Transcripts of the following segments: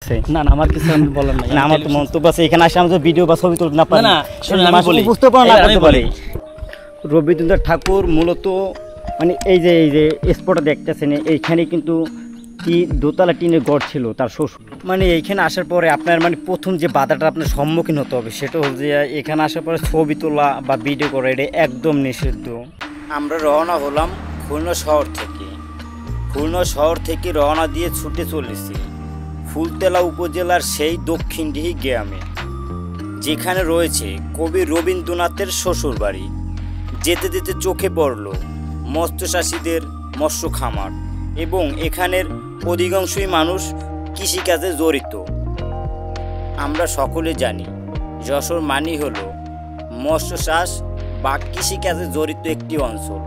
আছে? না না, আমার কিছু বলার নাই। না, আমার তো মন্তব্য আছে, এখানে আসে আমি তো ভিডিও বা ছবি তুলতে না পারি। না শুনুন, আমি বলি, বুঝতে পারো না আমি করতে বলি। পারি। রবীন্দ্রনাথ ঠাকুর মূলত মানে এই যে স্পটটা দেখতেছেন, এইখানে কিন্তু কি দোতলা টিনের ঘর ছিল তার শ্বশুর। মানে এইখানে আসার পরে আপনার মানে প্রথম যে বাধাটা আপনার সম্মুখীন হতে হবে সেটা হল যে এখানে আসার পরে ছবি তোলা বা ভিডিও করা এটা একদম নিষিদ্ধ। আমরা রওনা হলাম খুলনা শহর থেকে। খুলনা শহর থেকে রওনা দিয়ে ছুটে চলেছি ফুলতলা উপজেলার সেই দক্ষিণডিহি গ্রামে, যেখানে রয়েছে কবি রবীন্দ্রনাথের শ্বশুর বাড়ি। যেতে যেতে চোখে পড়ল মৎস্যচাষীদের মৎস্য খামার এবং এখানের অধিকাংশই মানুষ কৃষিকাজে জড়িত। আমরা সকলে জানি যশোর মানেই হলো মৎস্য চাষ বা কৃষিকাজে জড়িত একটি অঞ্চল।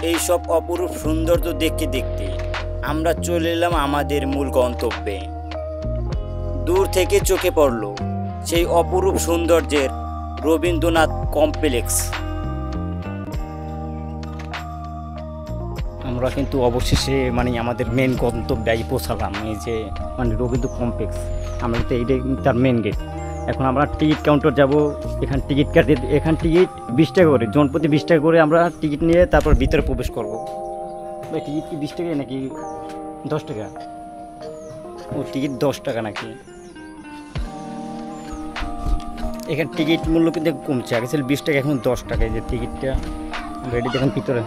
এই সব অপরূপ সৌন্দর্য দেখতে দেখতে আমরা চলে এলাম আমাদের মূল গন্তব্যে। দূর থেকে চোখে পড়ল সেই অপরূপ সৌন্দর্যের রবীন্দ্রনাথ কমপ্লেক্স। আমরা কিন্তু অবশেষে মানে আমাদের মেন গন্তব্যে পৌঁছালাম, এই যে মানে রবীন্দ্র কমপ্লেক্স। আমরা তো এইটাই তার মেন গেট। এখন আমরা টিকিট কাউন্টার যাব, এখান টিকিট কাটে, এখান টিকিট 20 টাকা করে, জনপ্রতি 20 টাকা করে আমরা টিকিট নিয়ে তারপর ভিতরে প্রবেশ করব। ভাই টিকিট কি 20 টাকা নাকি 10 টাকা? ও টিকিট 10 টাকা নাকি? এখানে টিকিট মূল্য কিন্তু কমছে, আগে ছিল 20 টাকা, এখন 10 টাকা। এই যে টিকিটটা রেডি, দেখেন ভিতরে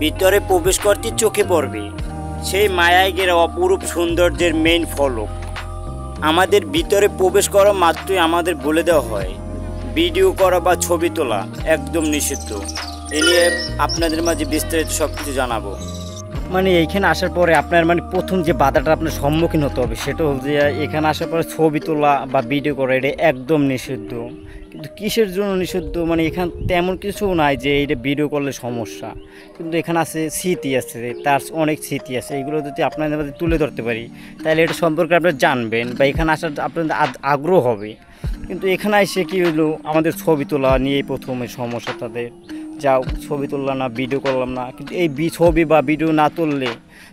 ভিতরে প্রবেশ করতে চোখে পড়বে সেই মায়ায় ঘেরা অপরূপ সৌন্দর্যের মেইন ফলক। আমাদের ভিতরে প্রবেশ করা মাত্রই আমাদের বলে দেওয়া হয় ভিডিও করা বা ছবি তোলা একদম নিষিদ্ধ। এ নিয়ে আপনাদের মাঝে বিস্তারিত সব কিছু জানাবো। মানে এইখানে আসার পরে আপনার মানে প্রথম যে বাধাটা আপনার সম্মুখীন হতে হবে সেটা হল যে এখানে আসার পরে ছবি তোলা বা ভিডিও করা এটা একদম নিষিদ্ধ। কিন্তু কিসের জন্য নিষিদ্ধ? মানে এখানে তেমন কিছু নাই যে এটা ভিডিও করলে সমস্যা, কিন্তু এখানে আছে স্মৃতি আছে, তার অনেক স্মৃতি আছে। এগুলো যদি আপনাদের মধ্যে তুলে ধরতে পারি তাহলে এটা সম্পর্কে আপনারা জানবেন বা এখানে আসার আপনাদের আগ্রহ হবে। কিন্তু এখানে এসে কী হলো, আমাদের ছবি তোলা নিয়েই প্রথমে সমস্যা তাদের। যাও ছবি তুললাম না, ভিডিও করলাম না। কিন্তু এই ছবি বা ভিডিও না তুললে,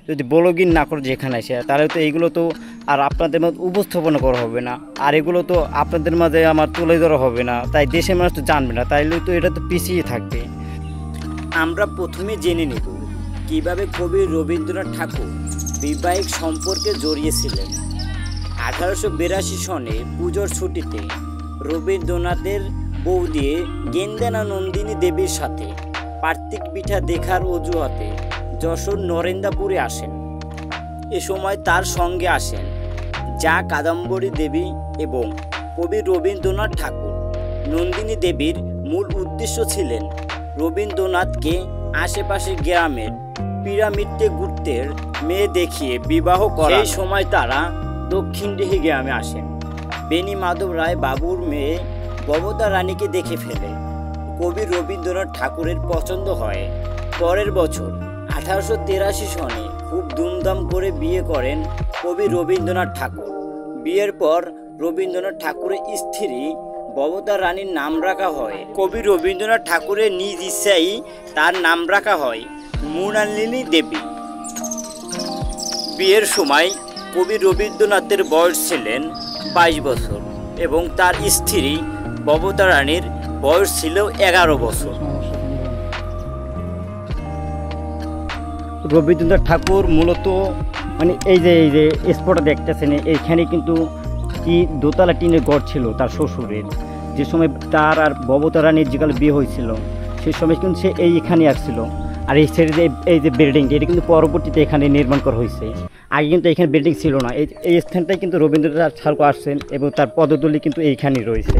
যদি ব্লগিং না করে যেখানে আসে, তাহলে তো এইগুলো তো আর আপনাদের মধ্যে উপস্থাপনা করা হবে না, আর এগুলো তো আপনাদের মাঝে আমার তুলে ধরা হবে না, তাই দেশের মানুষ তো জানবে না, তাইলে তো এটা তো পিছিয়ে থাকবে। আমরা প্রথমে জেনে নেব কীভাবে কবি রবীন্দ্রনাথ ঠাকুর বৈবাহিক সম্পর্কে জড়িয়েছিলেন। 1882 সনে পুজোর ছুটিতে রবীন্দ্রনাথের বৌদি গেন্দানা নন্দিনী দেবীর সাথে পার্থিক পিঠা দেখার অজুহাতে যশোর নরেন্দ্রপুরে আসেন। এ সময় তার সঙ্গে আসেন যা কাদম্বরী দেবী এবং কবি রবীন্দ্রনাথ ঠাকুর। নন্দিনী দেবীর মূল উদ্দেশ্য ছিলেন রবীন্দ্রনাথকে আশেপাশের গ্রামের পিরামিডে গুপ্তের মেয়ে দেখিয়ে বিবাহ করা। এই সময় তারা দক্ষিণডিহি গ্রামে আসেন। বেনি মাধব রায় বাবুর মেয়ে ববদা রানীকে দেখে ফেলে কবি রবীন্দ্রনাথ ঠাকুরের পছন্দ হয়। পরের বছর 1883 সনে খুব ধুমধাম করে বিয়ে করেন কবি রবীন্দ্রনাথ ঠাকুর। বিয়ের পর রবীন্দ্রনাথ ঠাকুরের স্ত্রী ববদা রানীর নাম রাখা হয়। কবি রবীন্দ্রনাথ ঠাকুরের নিজ ইচ্ছাই তার নাম রাখা হয় মৃণালিনী দেবী। বিয়ের সময় কবি রবীন্দ্রনাথের বয়স ছিলেন 22 বছর এবং তার স্ত্রী ববদা রানীর বয়স ছিল 11 বছর। রবীন্দ্রনাথ ঠাকুর মূলত মানে এই যে স্পটটা দেখতেছেন, এইখানে কিন্তু কি দোতলা টিনের ঘর ছিল তার শ্বশুরের। যে সময় তার আর ববদা রানীর যেকালে বিয়ে হয়েছিল সেই সময় কিন্তু সে এইখানে আসছিল। আর এই সাইডে এই যে বিল্ডিংটা, এটা কিন্তু পরবর্তীতে এখানে নির্মাণ করা হয়েছে। আগে কিন্তু এখানে বিল্ডিং ছিল না। এই স্থানটাই কিন্তু রবীন্দ্রনাথ ঠাকুর আসছেন এবং তার পদতলি কিন্তু এইখানেই রয়েছে।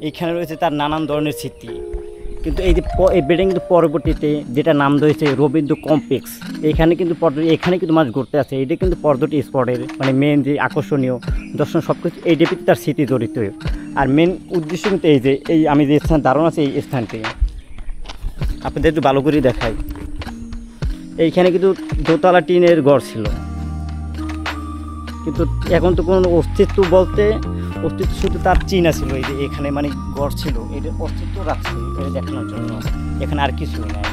এইখানে রয়েছে তার নানান ধরনের স্মৃতি। কিন্তু এই বিল্ডিং কিন্তু পরবর্তীতে যেটা নাম রয়েছে রবীন্দ্র কমপ্লেক্স, এখানে কিন্তু মানুষ ঘুরতে আসে। এটা কিন্তু পর্যটন স্পটের মানে মেন যে আকর্ষণীয় দর্শন সব কিছু এই ডেপিতে তার স্মৃতি জড়িত। আর মেন উদ্দেশ্য কিন্তু এই আমি যে স্থান দাঁড়ানো আছে এই স্থানটি আপনাদের একটু ভালো করে দেখাই। এইখানে কিন্তু দোতলা টিনের ঘর ছিল, কিন্তু এখন তো কোনো অস্তিত্ব বলতে অস্তিত্ব শুধু তার চিহ্ন ছিল, এই যে এখানে মানে গড় ছিল, এটা অস্তিত্ব রাখছে এটা দেখানোর জন্য, এখানে আর কিছুই নাই।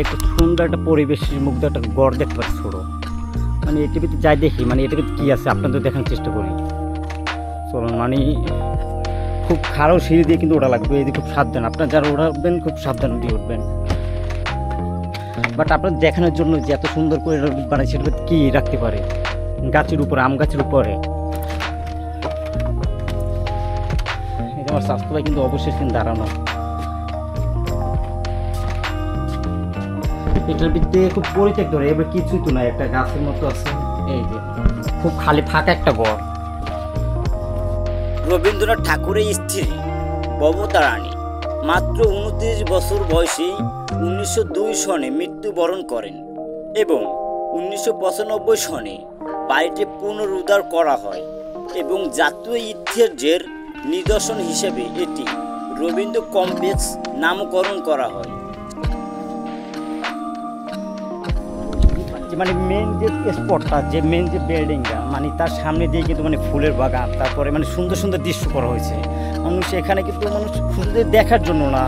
একটা সুন্দর একটা পরিবেশের মুগ্ধ একটা গড় দেখতে পাচ্ছি ছোটো, মানে এটার ভিতরে যাই দেখি মানে এটার ভিতরে কী আছে আপনাদের দেখানোর চেষ্টা করি। চলুন, মানে খুব খারাপ সিঁড়ি দিয়ে কিন্তু ওটা লাগবে, এদিকে খুব সাবধান, আপনার যারা ওঠাবেন খুব সাবধান দিয়ে উঠবেন। বাট আপনার দেখানোর জন্য যে এত সুন্দর করে বানাইছে সেটা কী রাখতে পারে, গাছের উপরে, আম গাছের উপরে। আমার স্বাস্থ্যটা কিন্তু অবশ্যই কিন্তু দাঁড়ানো, এটার ভিতরে খুব পরিত্যক্ত, এবার কিছুই তো নাই, একটা গাছের মতো আছে, এই যে খুব খালি ফাঁকা একটা ঘর। রবীন্দ্রনাথ ঠাকুরের স্ত্রী মমতা রানী মাত্র 29 বছর বয়সে 1902 সনে মৃত্যুবরণ করেন এবং 1995 সনে বাড়িটি পুনরুদ্ধার করা হয় এবং জাতীয় ঐতিহ্যের নিদর্শন হিসেবে এটি রবীন্দ্র কমপ্লেক্স নামকরণ করা হয়। মানে মেন যে স্পটটা, যে মেন যে বিল্ডিংটা, মানে তার সামনে দিয়ে কিন্তু মানে ফুলের বাগান, তারপরে মানে সুন্দর সুন্দর দৃশ্য করা হয়েছে। মানুষ এখানে কিন্তু মানুষ শুধু দেখার জন্য না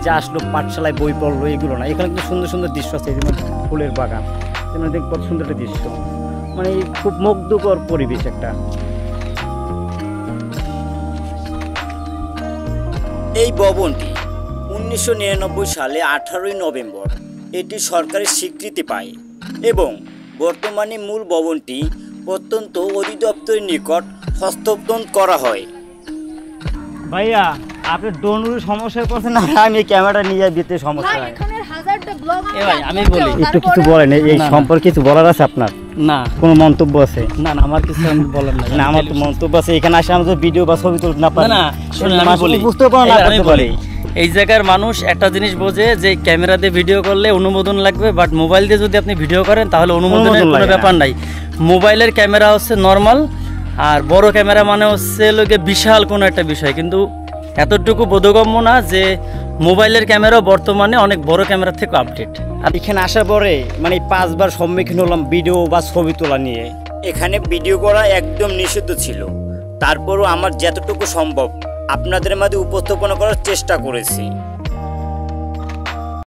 যে আসলো পাঠশালায় বই পড়লো এগুলো না, এখানে কিন্তু সুন্দর সুন্দর দৃশ্য আছে, যেমন ফুলের বাগান, যেমন দেখ কত সুন্দর একটা দৃশ্য, মানে খুব মুগ্ধকর পরিবেশ একটা। এই ভবনটি 1999 সালে 18 নভেম্বর এটি সরকারি স্বীকৃতি পায় এবং বর্তমানে মূল ভবনটি প্রত্যন্ত অধিদপ্তরের নিকট হস্তান্তর করা হয়। ভাইয়া, আপনি ডোনুর সমস্যায় পড়ছেন না, আমি ক্যামেরা নিয়ে দিতে সমস্যা হয়। ভাই আমি বলি, একটু কিছু বলেন এই সম্পর্কে, কিছু বলার আছে আপনার? না, কোনো মন্তব্য আছে? না না, আমার কিছু বলার নাই। না, আমার তো মন্তব্য আছে, এখানে আসে আমাদের ভিডিও বা ছবি তুলতে না পারি, না শুনুন আমি বলি, বুঝতে পারো না করতে পারি। এই জায়গার মানুষ একটা জিনিস বোঝে যে ক্যামেরা দিয়ে ভিডিও করলে অনুমোদন লাগবে, বাট মোবাইল দিয়ে যদি আপনি ভিডিও করেন তাহলে অনুমোদনের কোনো ব্যাপার নাই। মোবাইলের ক্যামেরা হচ্ছে নর্মাল, আর বড় ক্যামেরা মানে হচ্ছে লোকে বিশাল কোনো একটা বিষয়, কিন্তু এতটুকু বোধগম্য না যে মোবাইলের ক্যামেরা বর্তমানে অনেক বড় ক্যামেরার থেকে আপডেট। আর এখানে আসার পরে মানে 5 বার সম্মুখীন হলাম ভিডিও বা ছবি তোলা নিয়ে। এখানে ভিডিও করা একদম নিষিদ্ধ ছিল, তারপরও আমার যতটুকু সম্ভব আপনাদের মাঝে উপস্থাপনা করার চেষ্টা করেছি।